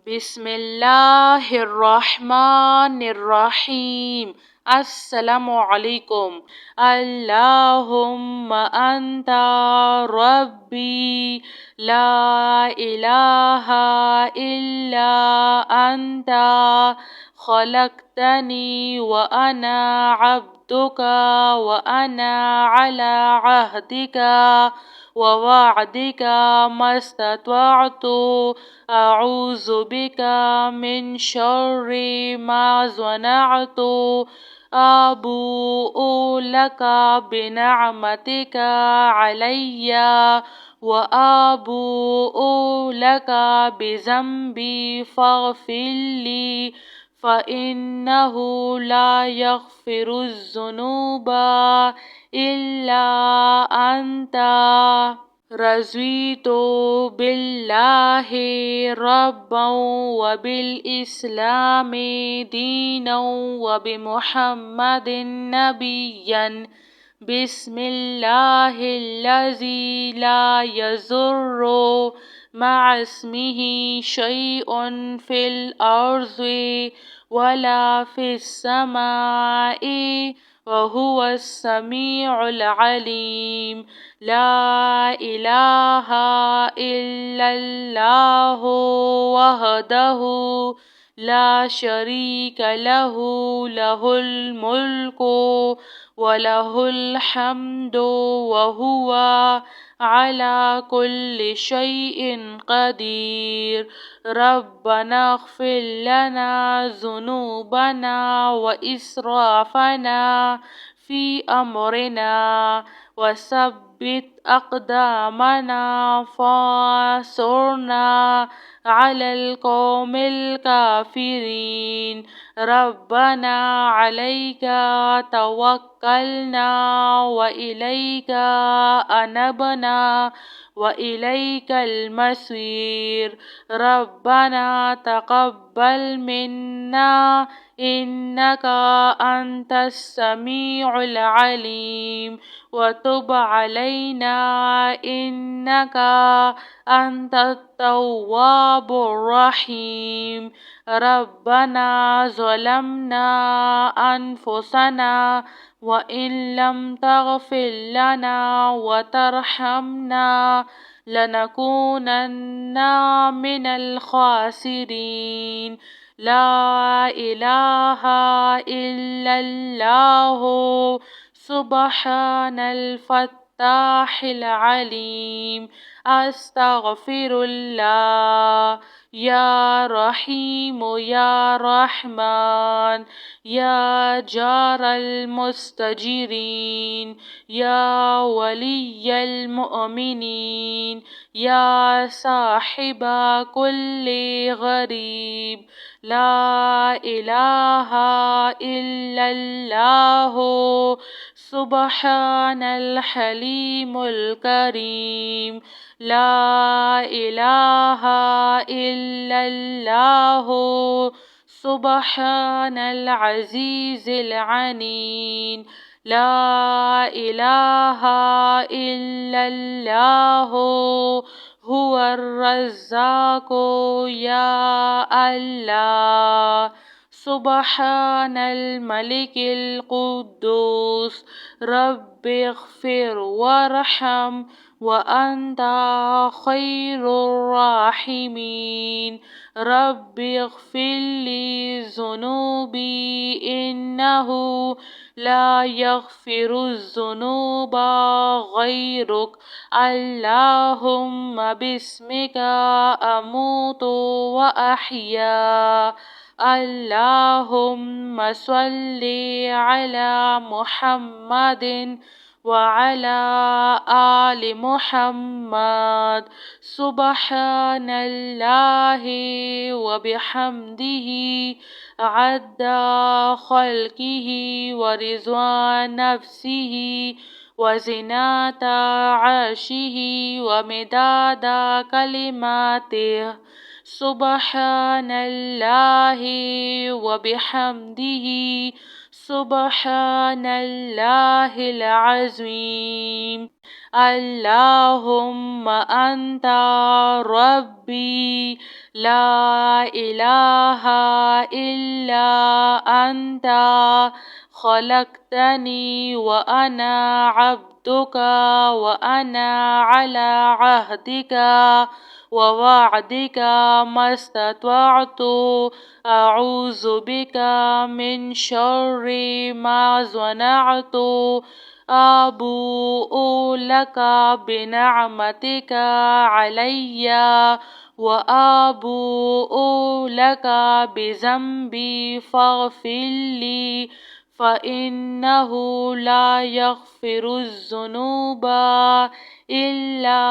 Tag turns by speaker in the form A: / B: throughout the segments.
A: بسم الله الرحمن الرحيم. السلام عليكم. اللهم أنت ربي لا إله إلا أنت خلقتني وأنا عبدك وأنا على عهدك ووعدك ما استطعت. أعوذ بك من شر ما صنعت. أبوء لك بنعمتك علي وأبوء لك بذنبي فاغفر لي فإنه لا يغفر الذنوب إلا أنت. رضيت بالله ربا وبالإسلام دينا وبمحمد نبيا. بسم الله الذي لا يضر مع اسمه شيء في الأرض ولا في السماء وهو السميع العليم. لا إله إلا الله وحده لا شريك له له الملك وله الحمد وهو على كل شيء قدير. ربنا اغفر لنا ذنوبنا وإسرافنا في أمرنا وثبت أقدامنا فانصرنا على القوم الكافرين. ربنا عليك توكلنا وإليك أنبنا وإليك المصير. ربنا تقبل منا إنك أنت السميع العليم وتب علينا إنك أنت التواب الرحيم. ربنا ظلمنا أنفسنا وإن لم تغفر لنا وترحمنا لنكونن من الخاسرين. لا إله إلا الله سبحان الفتاح العليم. أستغفر الله. يا رحيم يا رحمن يا جار المستجيرين يا ولي المؤمنين يا صاحب كل غريب. لا إله إلا الله سبحان الحليم الكريم. لا إله إلا الله سبحان العزيز العنيد. لا إله إلا الله هو الرزاق يا الله. سبحان الملك القدوس رب اغفر وارحم وأنت خير الراحمين. رب اغفر لي ذنوبي إنه لا يغفر الذنوب غيرك. اللهم باسمك أموت وأحيا. اللهم صل على محمد وعلى آل محمد. سبحان الله وبحمده عد خلقه ورضوان نفسه وزنة عرشه ومداد كلماته. سبحان الله وبحمده سبحان الله العظيم. اللهم أنت ربي لا إله إلا أنت خلقتني وأنا عبدك وأنا على عهدك ووعدك ما استطعت. أعوذ بك من شر ما صنعت. أبوء لك بنعمتك علي وأبوء لك بذنبي فاغفر لي فإنه لا يغفر الذنوب إلا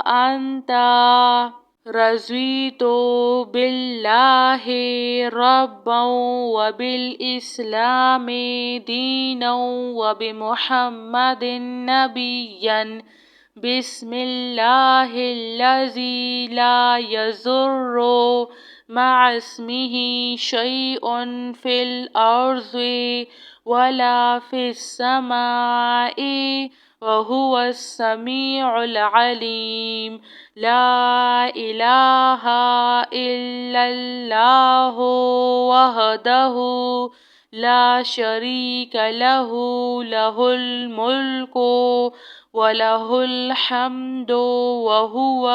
A: أنت. رضيت بالله ربا وبالإسلام دينا وبمحمد نبيا. بسم الله الذي لا يضر مع اسمه شيء في الأرض ولا في السماء وهو السميع العليم. لا إله إلا الله وحده لا شريك له له الملك وله الحمد وهو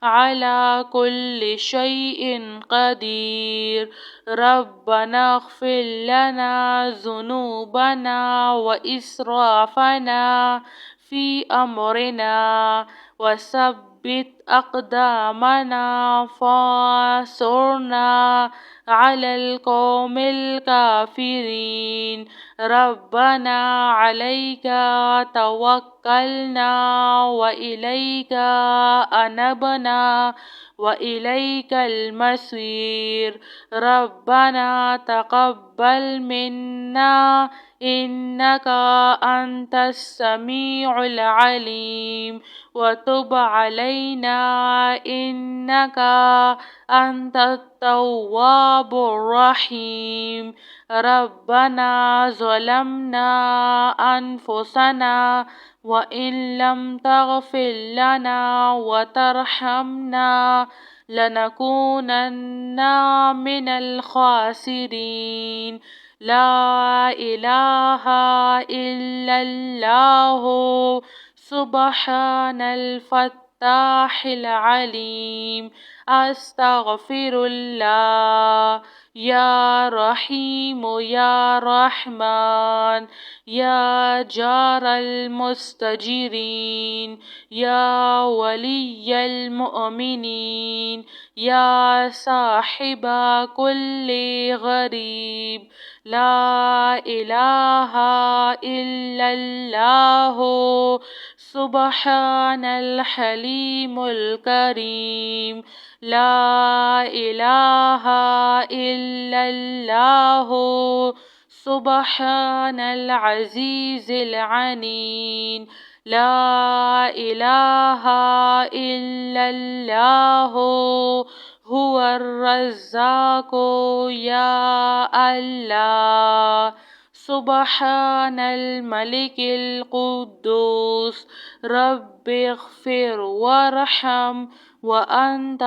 A: على كل شيء قدير. ربنا اغفر لنا ذنوبنا وإسرافنا في أمرنا وثبت أقدامنا فانصرنا على القوم الكافرين. ربنا عليك توكلنا وإليك أنبنا وإليك المصير. ربنا تقبل منا إنك أنت السميع العليم وتب علينا إنك أنت التواب الرحيم. ربنا ظلمنا أنفسنا وإن لم تغفر لنا وترحمنا لنكونن من الخاسرين. لا إله إلا الله سبحان الفتاح العليم. أستغفر الله. يا رحيم يا رحمن يا جار المستجيرين يا ولي المؤمنين يا صاحب كل غريب. لا إله إلا الله سبحان الحليم الكريم. لا إله إلا الله سبحان العزيز العنيد. لا إله إلا الله هو الرزاق يا الله. سبحان الملك القدوس رب اغفر وارحم وأنت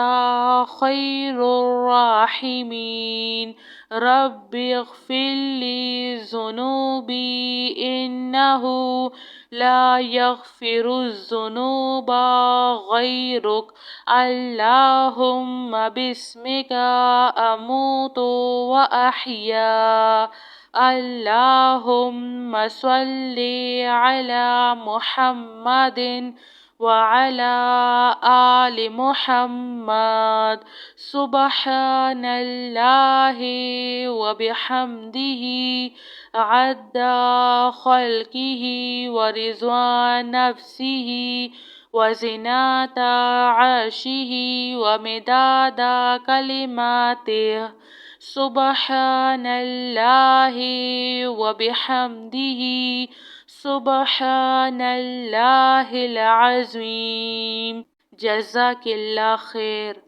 A: خير الراحمين. رب اغفر لي ذنوبي إنه لا يغفر الذنوب غيرك. اللهم باسمك أموت وأحيا. اللهم صل على محمد وعلى آل محمد. سبحان الله وبحمده عد خلقه ورضوان نفسه وزنة عرشه ومداد كلماته. سبحان الله وبحمده سبحان الله العظيم. جزاك الله خير.